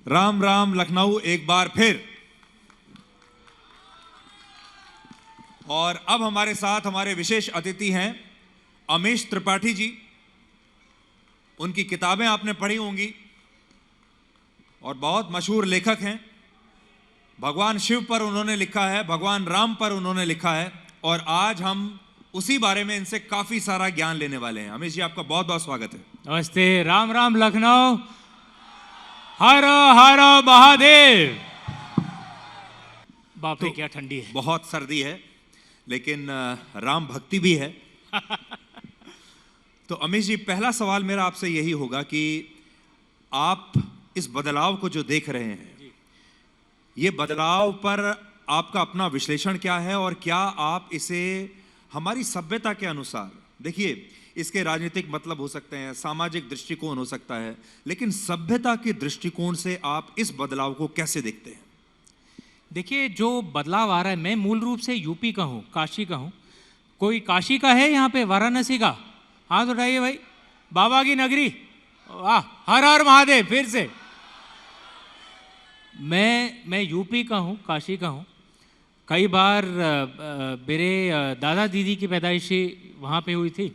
राम राम लखनऊ एक बार फिर। और अब हमारे साथ हमारे विशेष अतिथि हैं अमीश त्रिपाठी जी। उनकी किताबें आपने पढ़ी होंगी और बहुत मशहूर लेखक हैं। भगवान शिव पर उन्होंने लिखा है, भगवान राम पर उन्होंने लिखा है और आज हम उसी बारे में इनसे काफी सारा ज्ञान लेने वाले हैं। अमीश जी, आपका बहुत बहुत स्वागत है। नमस्ते। राम राम लखनऊ। हर हर महादेव। बाप रे, क्या ठंडी है। बहुत सर्दी है लेकिन राम भक्ति भी है। तो अमीश जी, पहला सवाल मेरा आपसे यही होगा कि आप इस बदलाव को जो देख रहे हैं, ये बदलाव पर आपका अपना विश्लेषण क्या है और क्या आप इसे हमारी सभ्यता के अनुसार, देखिए इसके राजनीतिक मतलब हो सकते हैं, सामाजिक दृष्टिकोण हो सकता है, लेकिन सभ्यता के दृष्टिकोण से आप इस बदलाव को कैसे देखते हैं? देखिए, जो बदलाव आ रहा है, मैं मूल रूप से यूपी का हूँ, काशी का हूँ। कोई काशी का है यहाँ पे, वाराणसी का? हाथ उठाइए भाई। बाबा की नगरी, वाह, हर हर महादेव। फिर से मैं यूपी का हूँ, काशी का हूँ। कई बार मेरे दादा दीदी की पैदाइशी वहाँ पे हुई थी,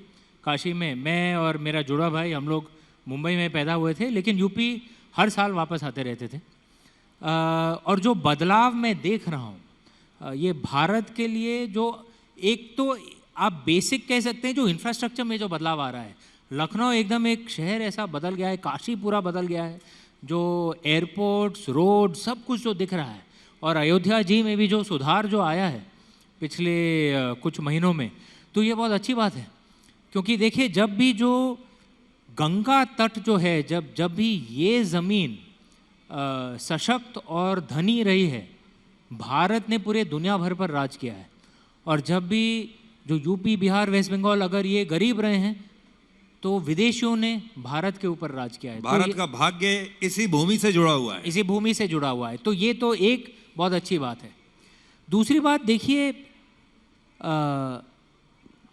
काशी में। मैं और मेरा जुड़ा भाई, हम लोग मुंबई में पैदा हुए थे, लेकिन यूपी हर साल वापस आते रहते थे। और जो बदलाव मैं देख रहा हूँ, ये भारत के लिए जो एक तो आप बेसिक कह सकते हैं, जो इंफ्रास्ट्रक्चर में जो बदलाव आ रहा है। लखनऊ एकदम एक शहर ऐसा बदल गया है, काशी पूरा बदल गया है, जो एयरपोर्ट्स, रोड, सब कुछ जो दिख रहा है। और अयोध्या जी में भी जो सुधार जो आया है पिछले कुछ महीनों में, तो ये बहुत अच्छी बात है। क्योंकि देखिए, जब भी जो गंगा तट जो है, जब भी ये ज़मीन सशक्त और धनी रही है, भारत ने पूरे दुनिया भर पर राज किया है। और जब भी जो यूपी, बिहार, वेस्ट बंगाल, अगर ये गरीब रहे हैं, तो विदेशियों ने भारत के ऊपर राज किया है। भारत का भाग्य इसी भूमि से जुड़ा हुआ है, इसी भूमि से जुड़ा हुआ है। तो ये तो एक बहुत अच्छी बात है। दूसरी बात देखिए,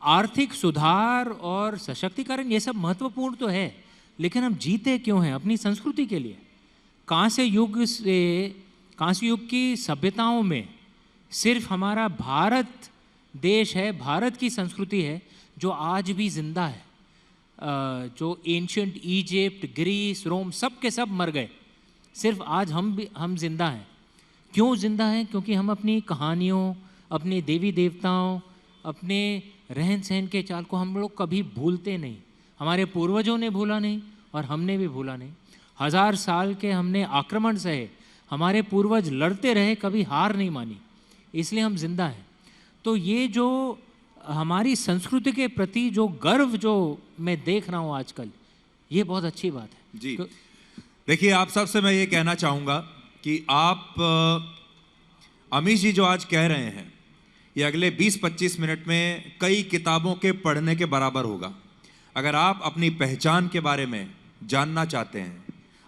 आर्थिक सुधार और सशक्तिकरण ये सब महत्वपूर्ण तो है, लेकिन हम जीते क्यों हैं? अपनी संस्कृति के लिए। कांस्य युग की सभ्यताओं में सिर्फ हमारा भारत देश है, भारत की संस्कृति है जो आज भी जिंदा है। जो एंशिएंट इजिप्ट, ग्रीस, रोम, सब के सब मर गए, सिर्फ आज हम जिंदा हैं। क्यों जिंदा हैं? क्योंकि हम अपनी कहानियों, अपने देवी देवताओं, अपने रहन सहन के चाल को हम लोग कभी भूलते नहीं। हमारे पूर्वजों ने भूला नहीं और हमने भी भूला नहीं। 1000 साल के हमने आक्रमण सहे, हमारे पूर्वज लड़ते रहे, कभी हार नहीं मानी, इसलिए हम जिंदा हैं। तो ये जो हमारी संस्कृति के प्रति जो गर्व जो मैं देख रहा हूँ आजकल, ये बहुत अच्छी बात है जी। देखिए, आप सबसे मैं ये कहना चाहूँगा कि आप अमीश जी जो आज कह रहे हैं, ये अगले 20-25 मिनट में कई किताबों के पढ़ने के बराबर होगा। अगर आप अपनी पहचान के बारे में जानना चाहते हैं,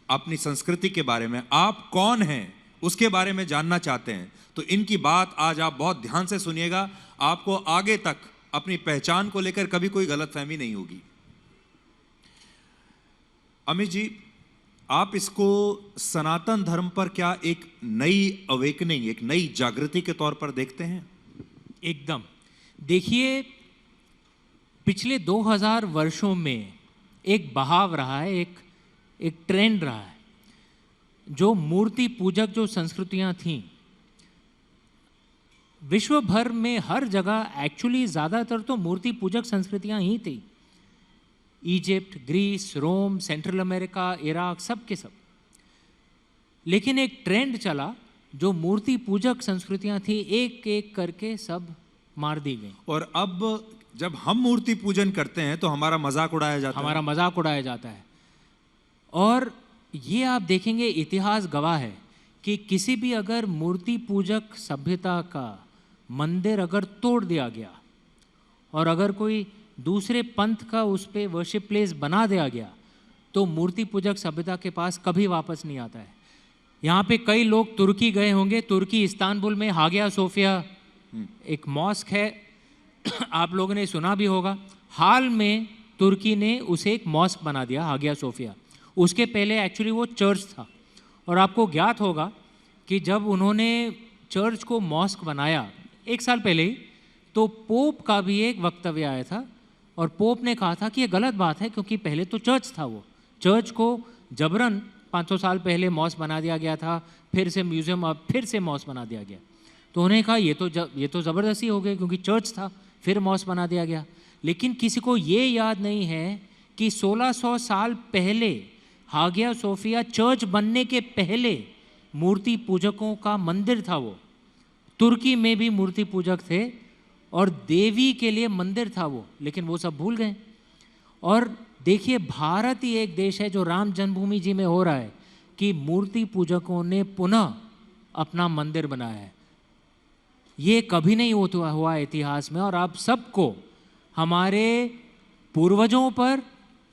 अपनी संस्कृति के बारे में, आप कौन हैं उसके बारे में जानना चाहते हैं, तो इनकी बात आज आप बहुत ध्यान से सुनिएगा। आपको आगे तक अपनी पहचान को लेकर कभी कोई गलतफहमी नहीं होगी। अमित जी, आप इसको सनातन धर्म पर क्या एक नई अवेकनिंग, एक नई जागृति के तौर पर देखते हैं? एकदम। देखिए, पिछले 2000 वर्षों में एक बहाव रहा है, एक ट्रेंड रहा है। जो मूर्ति पूजक जो संस्कृतियां थीं, विश्व भर में हर जगह एक्चुअली ज़्यादातर तो मूर्ति पूजक संस्कृतियां ही थी। इजिप्ट, ग्रीस, रोम, सेंट्रल अमेरिका, इराक, सब के सब। लेकिन एक ट्रेंड चला, जो मूर्ति पूजक संस्कृतियां थी, एक एक करके सब मार दी गई। और अब जब हम मूर्ति पूजन करते हैं तो हमारा मजाक उड़ाया जाता है। और ये आप देखेंगे, इतिहास गवाह है कि किसी भी अगर मूर्ति पूजक सभ्यता का मंदिर अगर तोड़ दिया गया और अगर कोई दूसरे पंथ का उस पे वर्शिप प्लेस बना दिया गया, तो मूर्ति पूजक सभ्यता के पास कभी वापस नहीं आता है। यहाँ पे कई लोग तुर्की गए होंगे। तुर्की इस्तांबुल में हागिया सोफिया एक मॉस्क है, आप लोगों ने सुना भी होगा। हाल में तुर्की ने उसे एक मॉस्क बना दिया, हागिया सोफिया। उसके पहले एक्चुअली वो चर्च था और आपको ज्ञात होगा कि जब उन्होंने चर्च को मॉस्क बनाया 1 साल पहले ही, तो पोप का भी एक वक्तव्य आया था और पोप ने कहा था कि ये गलत बात है, क्योंकि पहले तो चर्च था, वो चर्च को जबरन 500 साल पहले मॉस्क बना दिया गया था, फिर से म्यूज़ियम, अब फिर से मॉस्क बना दिया गया। तो उन्होंने कहा ये तो ज़बरदस्ती हो गई, क्योंकि चर्च था, फिर मॉस्क बना दिया गया। लेकिन किसी को ये याद नहीं है कि 1600 साल पहले हागिया सोफिया चर्च बनने के पहले मूर्ति पूजकों का मंदिर था। वो तुर्की में भी मूर्ति पूजक थे और देवी के लिए मंदिर था वो, लेकिन वो सब भूल गए। और देखिए, भारत ही एक देश है जो राम जन्मभूमि जी में हो रहा है कि मूर्ति पूजकों ने पुनः अपना मंदिर बनाया है। ये कभी नहीं हुआ इतिहास में, और आप सबको हमारे पूर्वजों पर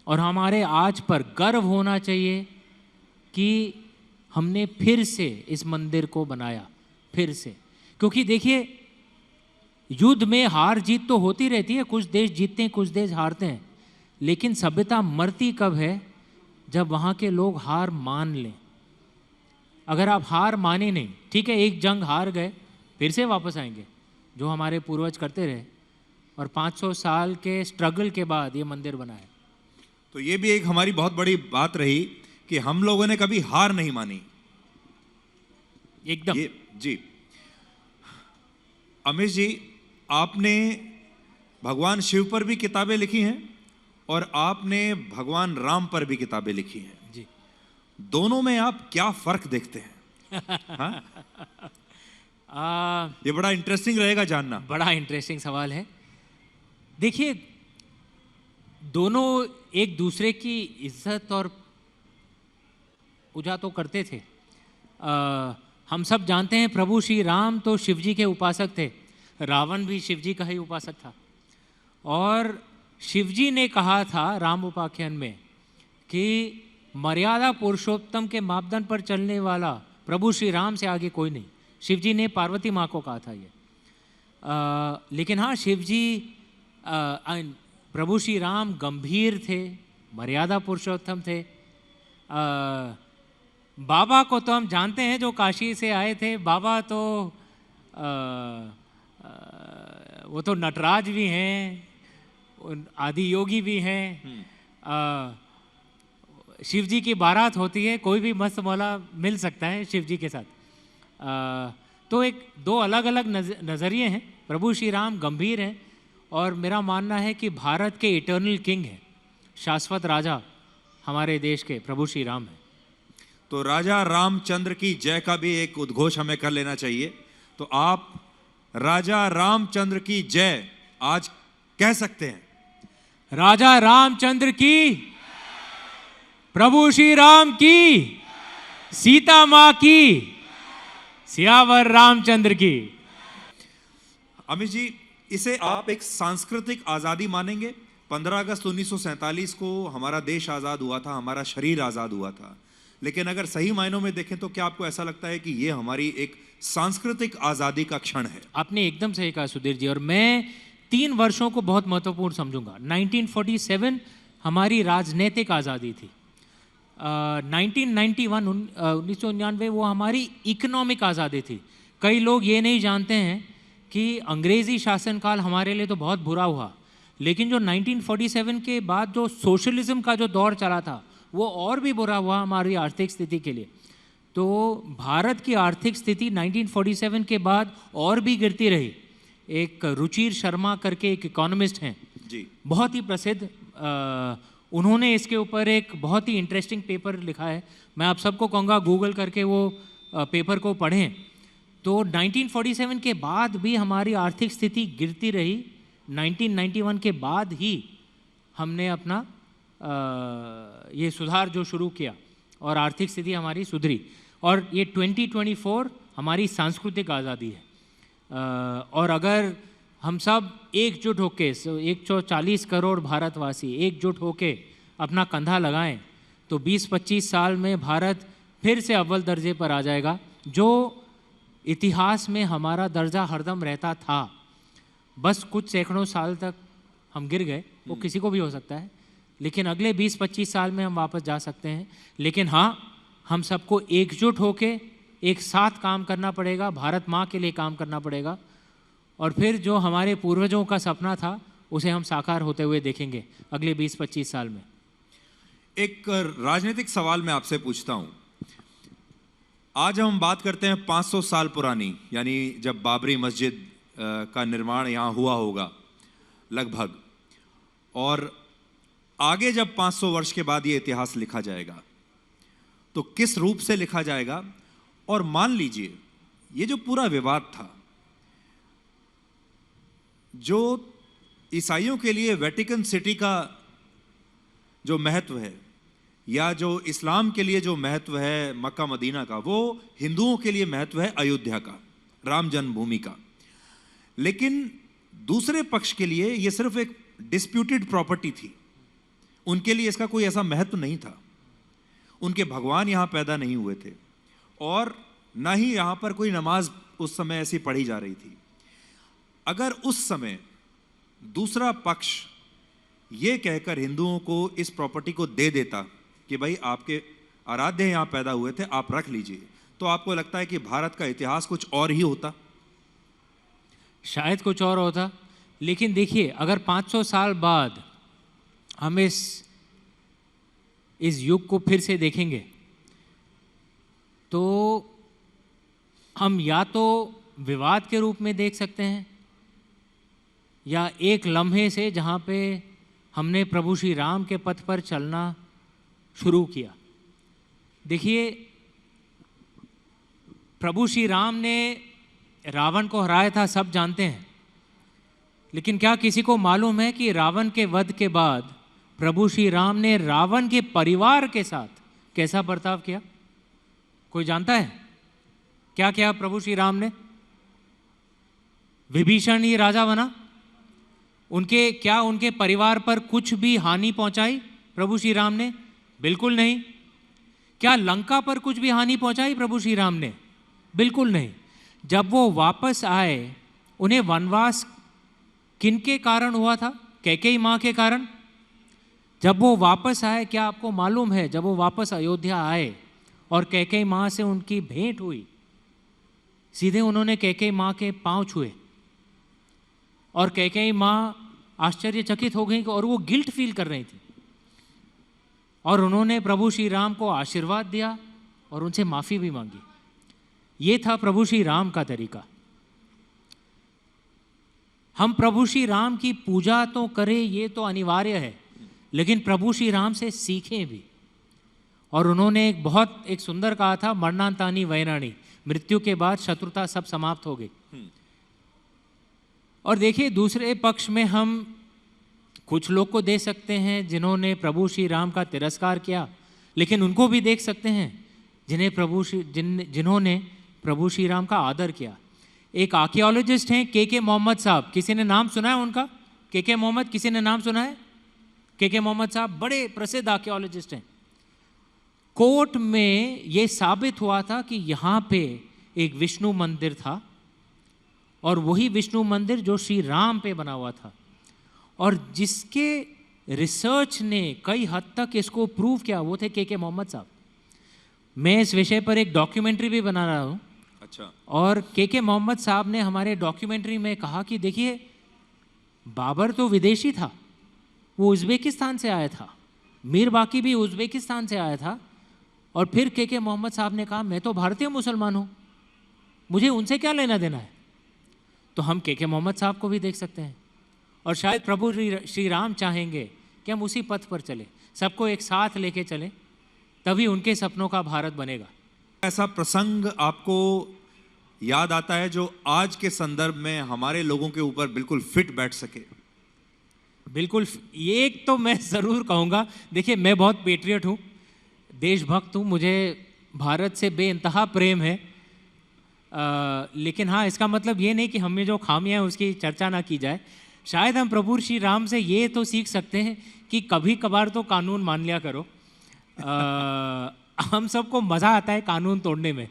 और हमारे आज पर गर्व होना चाहिए कि हमने फिर से इस मंदिर को बनाया, फिर से। क्योंकि देखिए, युद्ध में हार जीत तो होती रहती है, कुछ देश जीतते हैं, कुछ देश हारते हैं, लेकिन सभ्यता मरती कब है? जब वहाँ के लोग हार मान लें। अगर आप हार माने नहीं, ठीक है, एक जंग हार गए, फिर से वापस आएंगे, जो हमारे पूर्वज करते रहे, और 500 साल के स्ट्रगल के बाद ये मंदिर बना है। तो ये भी एक हमारी बहुत बड़ी बात रही कि हम लोगों ने कभी हार नहीं मानी। एकदम जी। अमीश जी, आपने भगवान शिव पर भी किताबें लिखी हैं और आपने भगवान राम पर भी किताबें लिखी हैं जी। दोनों में आप क्या फर्क देखते हैं? हाँ? ये बड़ा इंटरेस्टिंग रहेगा जानना। बड़ा इंटरेस्टिंग सवाल है। देखिए, दोनों एक दूसरे की इज्जत और पूजा तो करते थे। हम सब जानते हैं प्रभु श्री राम तो शिव जी के उपासक थे, रावण भी शिव जी का ही उपासक था। और शिव जी ने कहा था राम उपाख्यान में कि मर्यादा पुरुषोत्तम के मापदंड पर चलने वाला प्रभु श्री राम से आगे कोई नहीं। शिव जी ने पार्वती माँ को कहा था ये। लेकिन हाँ, शिव जी प्रभु श्री राम गंभीर थे, मर्यादा पुरुषोत्तम थे। बाबा को तो हम जानते हैं, जो काशी से आए थे, बाबा तो वो तो नटराज भी हैं, आदि योगी भी हैं। शिव जी की बारात होती है, कोई भी मस्त मौला मिल सकता है शिव जी के साथ। तो एक दो अलग अलग नज़रिए हैं। प्रभु श्री राम गंभीर हैं, और मेरा मानना है कि भारत के इटर्नल किंग हैं, शाश्वत राजा हमारे देश के प्रभु श्री राम हैं। तो राजा रामचंद्र की जय का भी एक उद्घोष हमें कर लेना चाहिए। तो आप राजा रामचंद्र की जय आज कह सकते हैं? राजा रामचंद्र की, प्रभु श्री राम की, सीता माँ की, सियावर रामचंद्र की। अमित जी, इसे आप एक सांस्कृतिक आजादी मानेंगे? 15 अगस्त 1947 को हमारा देश आजाद हुआ था, हमारा शरीर आजाद हुआ था, लेकिन अगर सही मायनों में देखें तो क्या आपको ऐसा लगता है कि ये हमारी एक सांस्कृतिक आजादी का क्षण है? आपने एकदम सही कहा सुधीर जी, और मैं 3 वर्षों को बहुत महत्वपूर्ण समझूंगा। 1947 हमारी राजनीतिक आज़ादी थी। 1999 वो हमारी इकोनॉमिक आज़ादी थी। कई लोग ये नहीं जानते हैं कि अंग्रेज़ी शासनकाल हमारे लिए तो बहुत बुरा हुआ, लेकिन जो 1947 के बाद जो सोशलिज्म का जो दौर चला था, वो और भी बुरा हुआ हमारी आर्थिक स्थिति के लिए। तो भारत की आर्थिक स्थिति 1947 के बाद और भी गिरती रही। एक रुचिर शर्मा करके एक इकोनॉमिस्ट हैं जी, बहुत ही प्रसिद्ध, उन्होंने इसके ऊपर एक बहुत ही इंटरेस्टिंग पेपर लिखा है। मैं आप सबको कहूँगा गूगल करके वो पेपर को पढ़ें। तो 1947 के बाद भी हमारी आर्थिक स्थिति गिरती रही। 1991 के बाद ही हमने अपना ये सुधार जो शुरू किया और आर्थिक स्थिति हमारी सुधरी, और ये 2024 हमारी सांस्कृतिक आज़ादी है। और अगर हम सब एकजुट होके, 140 करोड़ भारतवासी एकजुट होके अपना कंधा लगाएं, तो 20-25 साल में भारत फिर से अव्वल दर्जे पर आ जाएगा। जो इतिहास में हमारा दर्जा हरदम रहता था, बस कुछ सैकड़ों साल तक हम गिर गए, वो किसी को भी हो सकता है, लेकिन अगले 20-25 साल में हम वापस जा सकते हैं। लेकिन हाँ, हम सबको एकजुट होके एक साथ काम करना पड़ेगा, भारत माँ के लिए काम करना पड़ेगा, और फिर जो हमारे पूर्वजों का सपना था उसे हम साकार होते हुए देखेंगे अगले 20-25 साल में। एक राजनीतिक सवाल मैं आपसे पूछता हूं। आज हम बात करते हैं 500 साल पुरानी, यानी जब बाबरी मस्जिद का निर्माण यहाँ हुआ होगा लगभग, और आगे जब 500 वर्ष के बाद ये इतिहास लिखा जाएगा तो किस रूप से लिखा जाएगा? और मान लीजिए ये जो पूरा विवाद था, जो ईसाइयों के लिए वेटिकन सिटी का जो महत्व है, या जो इस्लाम के लिए जो महत्व है मक्का मदीना का, वो हिंदुओं के लिए महत्व है अयोध्या का, राम जन्मभूमि का। लेकिन दूसरे पक्ष के लिए ये सिर्फ एक डिस्प्यूटेड प्रॉपर्टी थी, उनके लिए इसका कोई ऐसा महत्व नहीं था। उनके भगवान यहाँ पैदा नहीं हुए थे और ना ही यहाँ पर कोई नमाज उस समय ऐसी पढ़ी जा रही थी। अगर उस समय दूसरा पक्ष ये कहकर हिंदुओं को इस प्रॉपर्टी को दे देता कि भाई आपके आराध्य यहाँ पैदा हुए थे, आप रख लीजिए, तो आपको लगता है कि भारत का इतिहास कुछ और ही होता? शायद कुछ और होता। लेकिन देखिए, अगर 500 साल बाद हम इस युग को फिर से देखेंगे तो हम या तो विवाद के रूप में देख सकते हैं, या एक लम्हे से जहाँ पे हमने प्रभु श्री राम के पथ पर चलना शुरू किया। देखिए, प्रभु श्री राम ने रावण को हराया था, सब जानते हैं। लेकिन क्या किसी को मालूम है कि रावण के वध के बाद प्रभु श्री राम ने रावण के परिवार के साथ कैसा बर्ताव किया? कोई जानता है क्या किया प्रभु श्री राम ने? विभीषण ही राजा बना, उनके परिवार पर कुछ भी हानि पहुंचाई प्रभु श्री राम ने? बिल्कुल नहीं। क्या लंका पर कुछ भी हानि पहुंचाई प्रभु श्री राम ने? बिल्कुल नहीं। जब वो वापस आए, उन्हें वनवास किनके कारण हुआ था? कैकेयी माँ के कारण। जब वो वापस आए, क्या आपको मालूम है, जब वो वापस अयोध्या आए और कैकेयी माँ से उनकी भेंट हुई, सीधे उन्होंने कैकेयी माँ के पांव छुए और कैकेयी माँ आश्चर्यचकित हो गई और वो गिल्ट फील कर रही थी, और उन्होंने प्रभु श्री राम को आशीर्वाद दिया और उनसे माफ़ी भी मांगी। ये था प्रभु श्री राम का तरीका। हम प्रभु श्री राम की पूजा तो करें, ये तो अनिवार्य है, लेकिन प्रभु श्री राम से सीखें भी। और उन्होंने एक सुंदर कहा था, मरणांतानि वैराणि, मृत्यु के बाद शत्रुता सब समाप्त हो गई। और देखिए, दूसरे पक्ष में हम कुछ लोग को दे सकते हैं जिन्होंने प्रभु श्री राम का तिरस्कार किया, लेकिन उनको भी देख सकते हैं जिन्होंने प्रभु श्री राम का आदर किया। एक आर्कियोलॉजिस्ट हैं के मोहम्मद साहब, किसी ने नाम सुना है उनका? के मोहम्मद, किसी ने नाम सुना है? के मोहम्मद साहब बड़े प्रसिद्ध आर्कियोलॉजिस्ट हैं। कोर्ट में ये साबित हुआ था कि यहाँ पे एक विष्णु मंदिर था, और वही विष्णु मंदिर जो श्री राम पे बना हुआ था, और जिसके रिसर्च ने कई हद तक इसको प्रूव किया, वो थे के मोहम्मद साहब। मैं इस विषय पर एक डॉक्यूमेंट्री भी बना रहा हूँ। अच्छा। और के मोहम्मद साहब ने हमारे डॉक्यूमेंट्री में कहा कि देखिए, बाबर तो विदेशी था, वो उज़्बेकिस्तान से आया था, मीर बाकी भी उज़्बेकिस्तान से आया था, और फिर के मोहम्मद साहब ने कहा मैं तो भारतीय मुसलमान हूँ, मुझे उनसे क्या लेना देना है। तो हम के मोहम्मद साहब को भी देख सकते हैं, और शायद प्रभु श्री राम चाहेंगे कि हम उसी पथ पर चलें, सबको एक साथ लेके चलें, तभी उनके सपनों का भारत बनेगा। ऐसा प्रसंग आपको याद आता है जो आज के संदर्भ में हमारे लोगों के ऊपर बिल्कुल फिट बैठ सके? बिल्कुल। ये एक तो मैं ज़रूर कहूँगा, देखिए मैं बहुत पेट्रियट हूँ, देशभक्त हूँ, मुझे भारत से बेइंतहा प्रेम है। लेकिन हाँ, इसका मतलब ये नहीं कि हमें जो खामियां हैं उसकी चर्चा ना की जाए। शायद हम प्रभु श्री राम से ये तो सीख सकते हैं कि कभी कभार तो कानून मान लिया करो। हम सबको मज़ा आता है कानून तोड़ने में।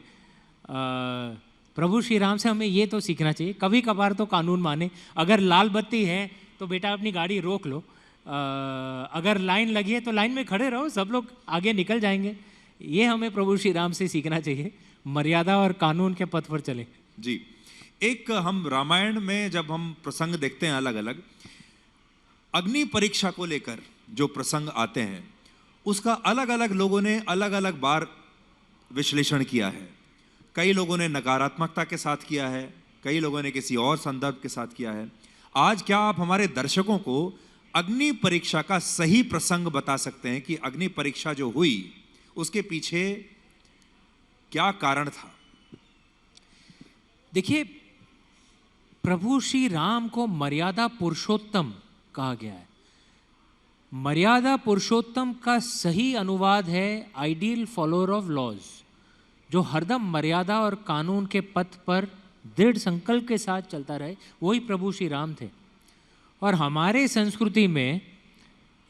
प्रभु श्री राम से हमें ये तो सीखना चाहिए, कभी कभार तो कानून माने। अगर लाल बत्ती है तो बेटा अपनी गाड़ी रोक लो, अगर लाइन लगी है तो लाइन में खड़े रहो, सब लोग आगे निकल जाएंगे। ये हमें प्रभु श्री राम से सीखना चाहिए, मर्यादा और कानून के पथ पर चले। जी, एक हम रामायण में जब हम प्रसंग देखते हैं अलग अलग, अग्नि परीक्षा को लेकर जो प्रसंग आते हैं उसका अलग अलग लोगों ने अलग अलग बार विश्लेषण किया है। कई लोगों ने नकारात्मकता के साथ किया है, कई लोगों ने किसी और संदर्भ के साथ किया है। आज क्या आप हमारे दर्शकों को अग्नि परीक्षा का सही प्रसंग बता सकते हैं कि अग्नि परीक्षा जो हुई उसके पीछे क्या कारण था? देखिए, प्रभु श्री राम को मर्यादा पुरुषोत्तम कहा गया है। मर्यादा पुरुषोत्तम का सही अनुवाद है आइडियल फॉलोअर ऑफ लॉज, जो हरदम मर्यादा और कानून के पथ पर दृढ़ संकल्प के साथ चलता रहे, वही प्रभु श्री राम थे। और हमारे संस्कृति में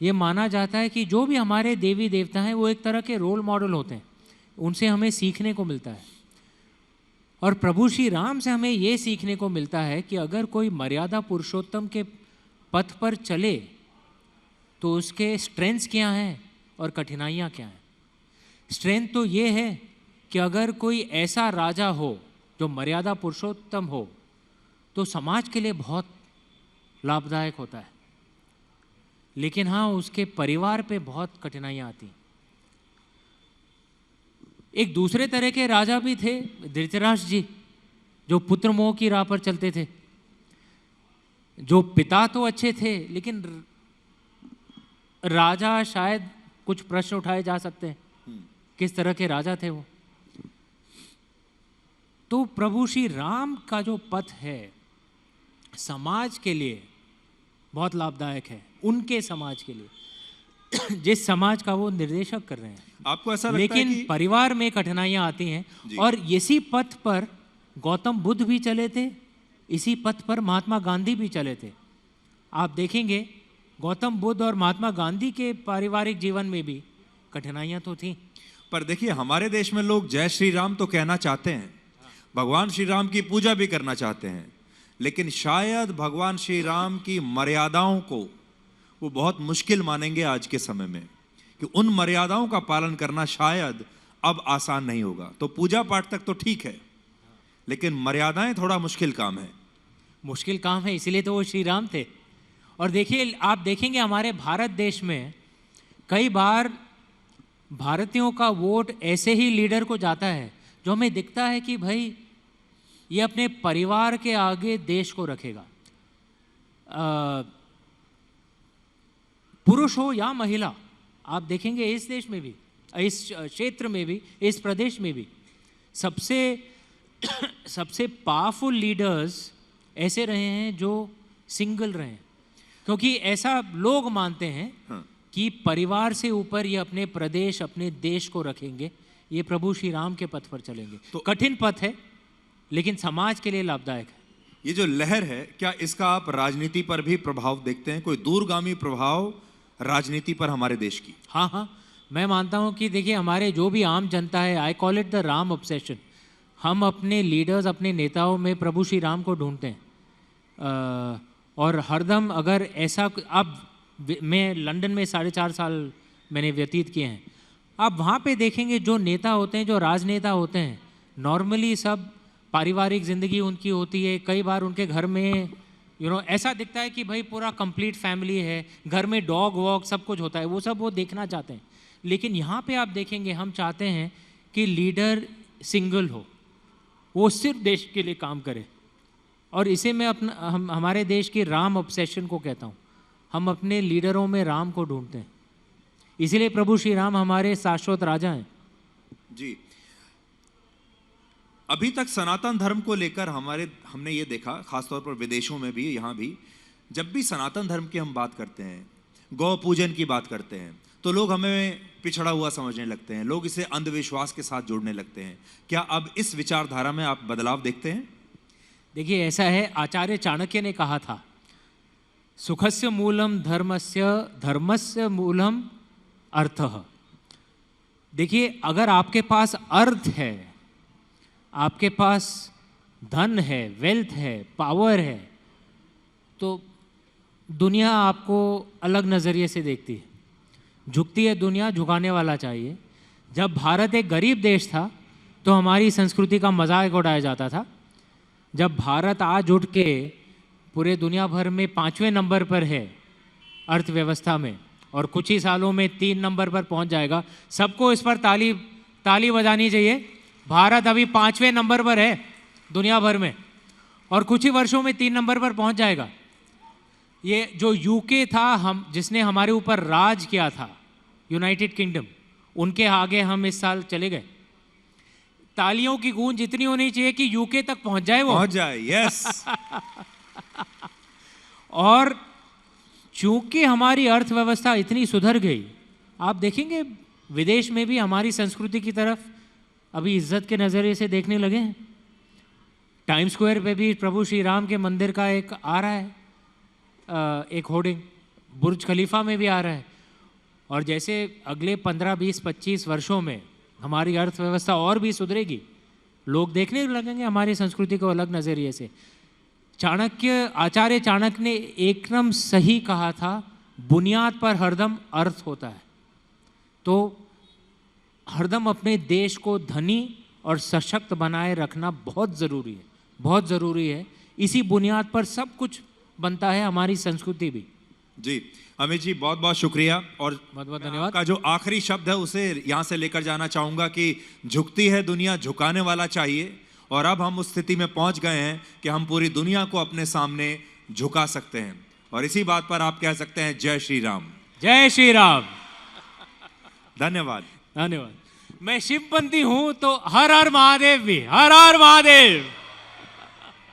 ये माना जाता है कि जो भी हमारे देवी देवता हैं वो एक तरह के रोल मॉडल होते हैं, उनसे हमें सीखने को मिलता है। और प्रभु श्री राम से हमें ये सीखने को मिलता है कि अगर कोई मर्यादा पुरुषोत्तम के पथ पर चले तो उसके स्ट्रेंथ्स क्या हैं और कठिनाइयाँ क्या हैं। स्ट्रेंथ तो ये है कि अगर कोई ऐसा राजा हो जो मर्यादा पुरुषोत्तम हो तो समाज के लिए बहुत लाभदायक होता है, लेकिन हाँ उसके परिवार पे बहुत कठिनाइयाँ आती हैं। एक दूसरे तरह के राजा भी थे, धृतराष्ट्र जी, जो पुत्र मोह की राह पर चलते थे, जो पिता तो अच्छे थे लेकिन राजा शायद कुछ प्रश्न उठाए जा सकते हैं किस तरह के राजा थे वो। तो प्रभु श्री राम का जो पथ है समाज के लिए बहुत लाभदायक है, उनके समाज के लिए जिस समाज का वो निर्देशक कर रहे हैं। आपको ऐसा लगता लेकिन है कि परिवार में कठिनाइयां आती हैं, और इसी पथ पर गौतम बुद्ध भी चले थे, इसी पथ पर महात्मा गांधी भी चले थे। आप देखेंगे गौतम बुद्ध और महात्मा गांधी के पारिवारिक जीवन में भी कठिनाइयां तो थी। पर देखिए, हमारे देश में लोग जय श्री राम तो कहना चाहते हैं, भगवान श्री राम की पूजा भी करना चाहते हैं, लेकिन शायद भगवान श्री राम की मर्यादाओं को वो बहुत मुश्किल मानेंगे आज के समय में, कि उन मर्यादाओं का पालन करना शायद अब आसान नहीं होगा। तो पूजा पाठ तक तो ठीक है, लेकिन मर्यादाएं थोड़ा मुश्किल काम है। मुश्किल काम है, इसीलिए तो वो श्री राम थे। और देखिए, आप देखेंगे हमारे भारत देश में कई बार भारतीयों का वोट ऐसे ही लीडर को जाता है जो हमें दिखता है कि भाई ये अपने परिवार के आगे देश को रखेगा, पुरुष हो या महिला। आप देखेंगे इस देश में भी, इस क्षेत्र में भी, इस प्रदेश में भी सबसे पावरफुल लीडर्स ऐसे रहे हैं जो सिंगल रहे हैं, क्योंकि ऐसा लोग मानते हैं कि परिवार से ऊपर ये अपने प्रदेश, अपने देश को रखेंगे, ये प्रभु श्री राम के पथ पर चलेंगे। तो कठिन पथ है लेकिन समाज के लिए लाभदायक है। ये जो लहर है, क्या इसका आप राजनीति पर भी प्रभाव देखते हैं? कोई दूरगामी प्रभाव राजनीति पर हमारे देश की? हाँ, मैं मानता हूँ कि देखिए, हमारे जो भी आम जनता है, I call it the Ram obsession. हम अपने लीडर्स, अपने नेताओं में प्रभु श्री राम को ढूंढते हैं। और हरदम अगर ऐसा, अब मैं लंदन में 4.5 साल मैंने व्यतीत किए हैं, आप वहाँ पे देखेंगे जो नेता होते हैं, जो राजनेता होते हैं, नॉर्मली सब पारिवारिक ज़िंदगी उनकी होती है। कई बार उनके घर में ऐसा दिखता है कि भाई पूरा कंप्लीट फैमिली है, घर में डॉग वॉग सब कुछ होता है, वो सब वो देखना चाहते हैं। लेकिन यहाँ पे आप देखेंगे हम चाहते हैं कि लीडर सिंगल हो, वो सिर्फ देश के लिए काम करे। और इसे मैं हमारे देश की राम ऑब्सेशन को कहता हूँ। हम अपने लीडरों में राम को ढूंढते हैं, इसीलिए प्रभु श्री राम हमारे शाश्वत राजा हैं। जी, अभी तक सनातन धर्म को लेकर हमने ये देखा, खासतौर पर विदेशों में भी, यहाँ भी, जब भी सनातन धर्म की हम बात करते हैं, गौ पूजन की बात करते हैं, तो लोग हमें पिछड़ा हुआ समझने लगते हैं, लोग इसे अंधविश्वास के साथ जोड़ने लगते हैं। क्या अब इस विचारधारा में आप बदलाव देखते हैं? देखिए, ऐसा है, आचार्य चाणक्य ने कहा था, सुखस्य मूलम धर्मस्य, धर्मस्य मूलम अर्थः। देखिए, अगर आपके पास अर्थ है, आपके पास धन है, वेल्थ है, पावर है, तो दुनिया आपको अलग नज़रिए से देखती है, झुकती है दुनिया, झुकाने वाला चाहिए। जब भारत एक गरीब देश था तो हमारी संस्कृति का मजाक उड़ाया जाता था। जब भारत आज उठ के पूरे दुनिया भर में 5वें नंबर पर है अर्थव्यवस्था में, और कुछ ही सालों में 3 नंबर पर पहुंच जाएगा, सबको इस पर ताली बजानी चाहिए। भारत अभी 5वें नंबर पर है दुनिया भर में, और कुछ ही वर्षों में 3 नंबर पर पहुंच जाएगा। ये जो यूके था, जिसने हमारे ऊपर राज किया था, यूनाइटेड किंगडम, उनके आगे हम इस साल चले गए। तालियों की गूंज इतनी होनी चाहिए कि यूके तक पहुंच जाए, वो पहुंच जाए। यस। और चूंकि हमारी अर्थव्यवस्था इतनी सुधर गई, आप देखेंगे विदेश में भी हमारी संस्कृति की तरफ अभी इज्जत के नज़रिए से देखने लगे हैं। टाइम स्क्वायर पे भी प्रभु श्री राम के मंदिर का एक आ रहा है, एक होर्डिंग। बुर्ज खलीफा में भी आ रहा है। और जैसे अगले 15, 20, 25 वर्षों में हमारी अर्थव्यवस्था और भी सुधरेगी, लोग देखने लगेंगे हमारी संस्कृति को अलग नज़रिए से। आचार्य चाणक्य ने एकदम सही कहा था, बुनियाद पर हरदम अर्थ होता है। तो हरदम अपने देश को धनी और सशक्त बनाए रखना बहुत ज़रूरी है, बहुत ज़रूरी है। इसी बुनियाद पर सब कुछ बनता है, हमारी संस्कृति भी। जी अमित जी, बहुत बहुत शुक्रिया। और बहुत बहुत धन्यवाद। का जो आखिरी शब्द है उसे यहाँ से लेकर जाना चाहूँगा कि झुकती है दुनिया, झुकाने वाला चाहिए। और अब हम उस स्थिति में पहुंच गए हैं कि हम पूरी दुनिया को अपने सामने झुका सकते हैं। और इसी बात पर आप कह सकते हैं जय श्री राम। जय श्री राम। धन्यवाद। धन्यवाद। मैं शिवपंथी हूं तो हर हर महादेव भी, हर हर महादेव।